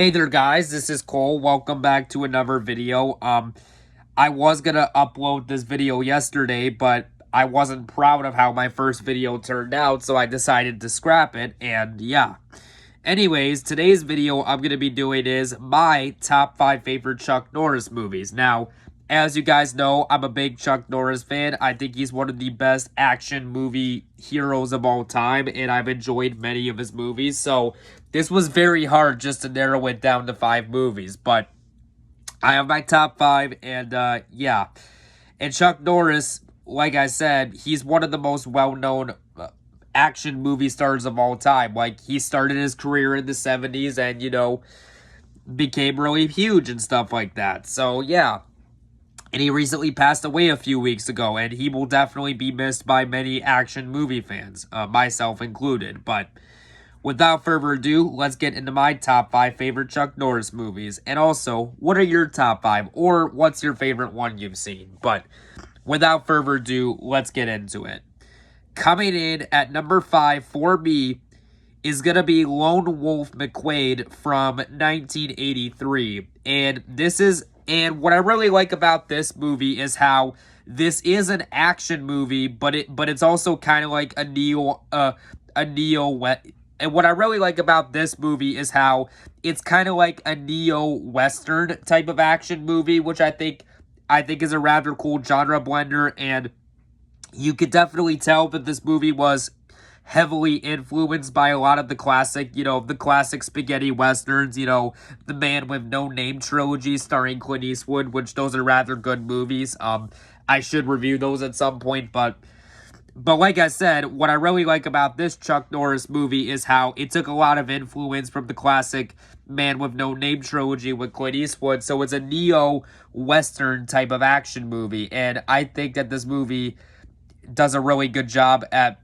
Hey there guys, this is Cole. Welcome back to another video. I was gonna upload this video yesterday, but I wasn't proud of how my first video turned out, so I decided to scrap it, and yeah. Anyways, today's video I'm gonna be doing is my top 5 favorite Chuck Norris movies. Now, as you guys know, I'm a big Chuck Norris fan. I think he's one of the best action movie heroes of all time, and I've enjoyed many of his movies, so this was very hard just to narrow it down to 5 movies, but I have my top 5, and yeah. And Chuck Norris, like I said, he's one of the most well-known action movie stars of all time. Like, he started his career in the 70s and, became really huge and stuff like that. So, yeah. And he recently passed away a few weeks ago, and he will definitely be missed by many action movie fans, myself included. But without further ado, let's get into my top 5 favorite Chuck Norris movies. And also, what are your top 5, or what's your favorite one you've seen? But without further ado, let's get into it. Coming in at number 5 for me is going to be Lone Wolf McQuade from 1983. And what I really like about this movie is how this is an action movie, but it's also kind of like a neo. And what I really like about this movie is how it's kind of like a neo-western type of action movie, which I think is a rather cool genre blender, and you could definitely tell that this movie was heavily influenced by a lot of the classic, the classic spaghetti westerns, the Man with No Name trilogy starring Clint Eastwood, which those are rather good movies. I should review those at some point, but like I said, what I really like about this Chuck Norris movie is how it took a lot of influence from the classic Man with No Name trilogy with Clint Eastwood, so it's a neo-western type of action movie, and I think that this movie does a really good job at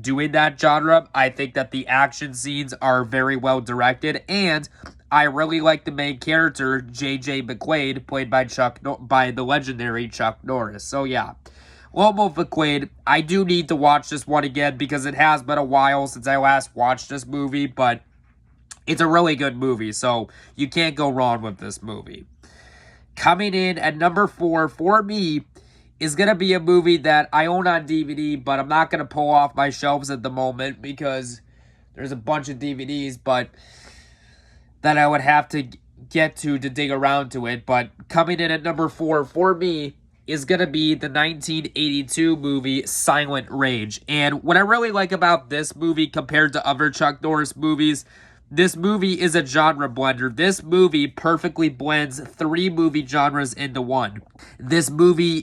doing that genre. I think that the action scenes are very well directed, and I really like the main character, J.J. McQuade, played by the legendary Chuck Norris. So yeah, Lone Wolf McQuade, I do need to watch this one again because it has been a while since I last watched this movie, but it's a really good movie, so you can't go wrong with this movie. Coming in at number 4 for me is going to be a movie that I own on DVD, but I'm not going to pull off my shelves at the moment because there's a bunch of DVDs, but that I would have to get to dig around to it. But coming in at number 4 for me is going to be the 1982 movie Silent Rage. And what I really like about this movie compared to other Chuck Norris movies, this movie is a genre blender. This movie perfectly blends 3 movie genres into one. This movie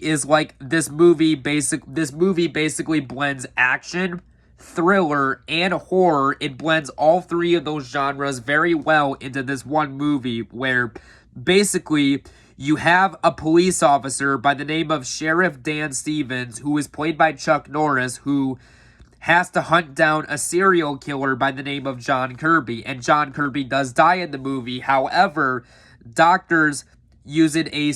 basically blends action, thriller, and horror. It blends all 3 of those genres very well into this one movie where basically you have a police officer by the name of Sheriff Dan Stevens, who is played by Chuck Norris, who has to hunt down a serial killer by the name of John Kirby. And John Kirby does die in the movie. However, doctors using a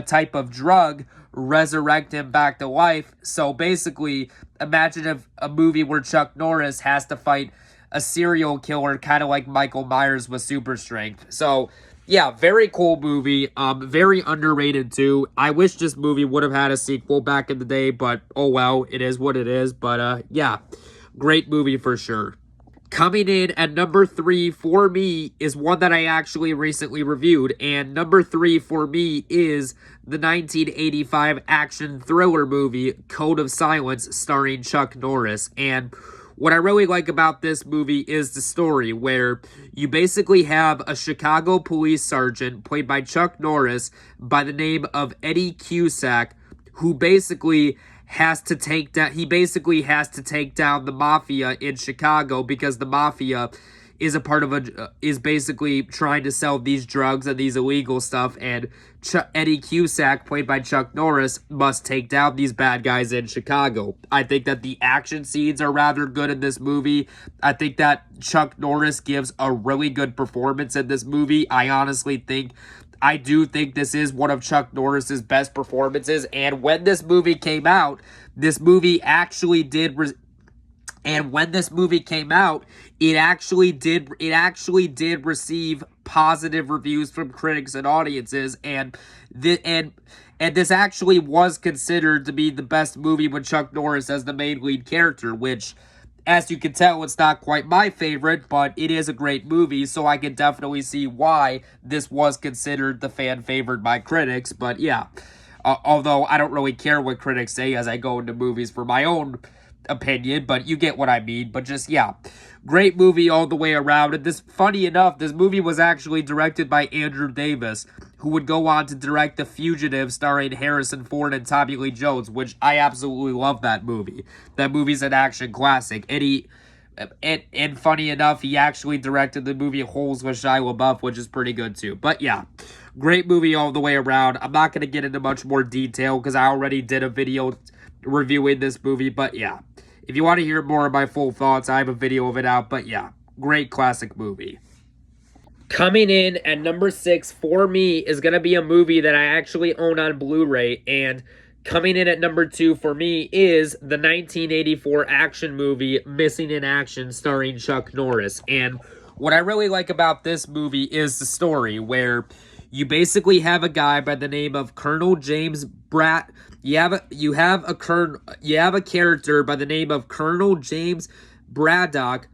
type of drug resurrect him back to life. So basically, imagine if a movie where Chuck Norris has to fight a serial killer, kind of like Michael Myers with super strength. So yeah, very cool movie. Very underrated too. I wish this movie would have had a sequel back in the day, but oh well, it is what it is. But yeah, great movie for sure. Coming in at number 3 for me is one that I actually recently reviewed, and number 3 for me is the 1985 action thriller movie Code of Silence starring Chuck Norris. And what I really like about this movie is the story, where you basically have a Chicago police sergeant played by Chuck Norris by the name of Eddie Cusack, who basically has to take down the mafia in Chicago, because the mafia is basically trying to sell these drugs and these illegal stuff, and Eddie Cusack, played by Chuck Norris, must take down these bad guys in Chicago. I think that the action scenes are rather good in this movie. I think that Chuck Norris gives a really good performance in this movie. I do think this is one of Chuck Norris's best performances, and when this movie came out, this movie actually did And when this movie came out, it actually did receive positive reviews from critics and audiences, and this actually was considered to be the best movie with Chuck Norris as the main lead character, which, as you can tell, it's not quite my favorite, but it is a great movie, so I can definitely see why this was considered the fan favorite by critics. But yeah, although I don't really care what critics say as I go into movies for my own opinion, but you get what I mean. But just, yeah, great movie all the way around. And this, funny enough, this movie was actually directed by Andrew Davis, who would go on to direct The Fugitive, starring Harrison Ford and Tommy Lee Jones, which I absolutely love that movie. That movie's an action classic. And funny enough, he actually directed the movie Holes with Shia LaBeouf, which is pretty good too. But yeah, great movie all the way around. I'm not going to get into much more detail because I already did a video reviewing this movie. But yeah, if you want to hear more of my full thoughts, I have a video of it out. But yeah, great classic movie. Coming in at number 6 for me is going to be a movie that I actually own on Blu-ray, and coming in at number 2 for me is the 1984 action movie Missing in Action, starring Chuck Norris. And what I really like about this movie is the story, where you basically have a guy by the name of Colonel James Bratt. You have a character by the name of Colonel James Braddock,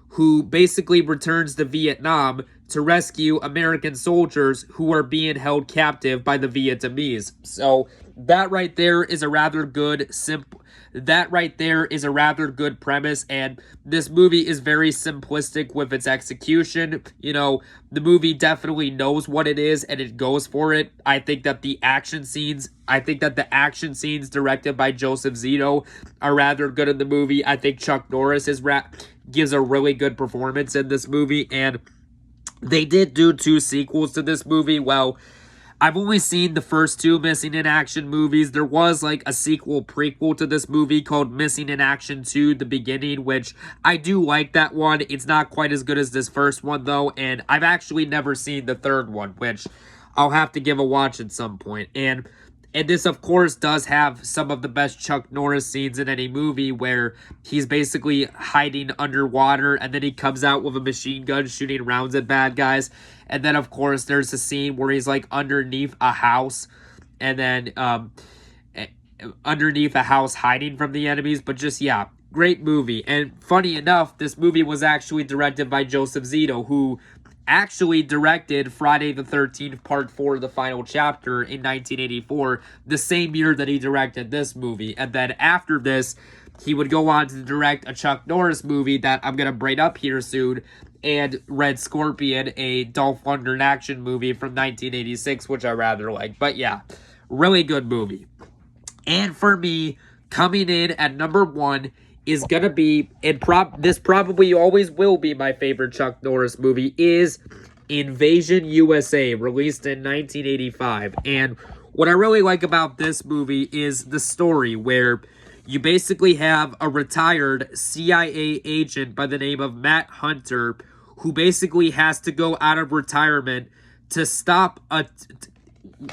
who basically returns to Vietnam to rescue American soldiers who are being held captive by the Vietnamese. So that right there is a rather good premise, and this movie is very simplistic with its execution. You know, the movie definitely knows what it is and it goes for it. I think that the action scenes directed by Joseph Zito are rather good in the movie. I think Chuck Norris gives a really good performance in this movie, and they did do 2 sequels to this movie. Well, I've only seen the first 2 Missing in Action movies. There was like a prequel to this movie called Missing in Action 2, The Beginning, which I do like that one. It's not quite as good as this first one though, and I've actually never seen the third one, which I'll have to give a watch at some point. And this, of course, does have some of the best Chuck Norris scenes in any movie, where he's basically hiding underwater and then he comes out with a machine gun shooting rounds at bad guys. And then, of course, there's a scene where he's like underneath a house, and then underneath a house hiding from the enemies. But just, yeah, great movie. And funny enough, this movie was actually directed by Joseph Zito, who actually directed Friday the 13th Part 4, The Final Chapter, in 1984, the same year that he directed this movie. And then after this, he would go on to direct a Chuck Norris movie that I'm going to bring up here soon, and Red Scorpion, a Dolph Lundgren action movie from 1986, which I rather like. But yeah, really good movie. And for me, coming in at number 1 is gonna be, this probably always will be my favorite Chuck Norris movie, is Invasion USA, released in 1985. And what I really like about this movie is the story, where you basically have a retired CIA agent by the name of Matt Hunter, who basically has to go out of retirement to stop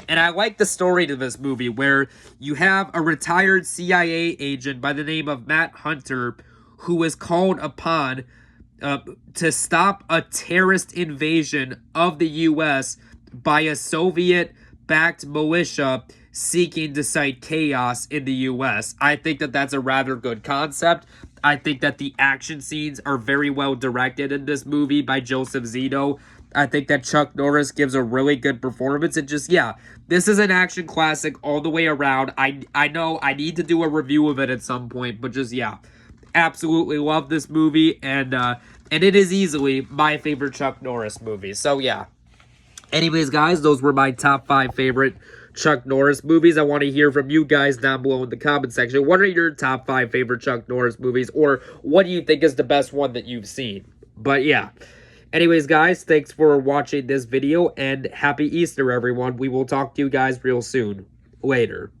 and I like the story to this movie, where you have a retired CIA agent by the name of Matt Hunter, who is called upon to stop a terrorist invasion of the U.S. by a Soviet-backed militia seeking to cite chaos in the U.S. I think that that's a rather good concept. I think that the action scenes are very well directed in this movie by Joseph Zito. I think that Chuck Norris gives a really good performance. And just, yeah, this is an action classic all the way around. I know I need to do a review of it at some point, but just, yeah, absolutely love this movie. And it is easily my favorite Chuck Norris movie. So, yeah. Anyways, guys, those were my top 5 favorite Chuck Norris movies. I want to hear from you guys down below in the comment section. What are your top 5 favorite Chuck Norris movies? Or what do you think is the best one that you've seen? But, yeah. Anyways, guys, thanks for watching this video, and happy Easter, everyone. We will talk to you guys real soon. Later.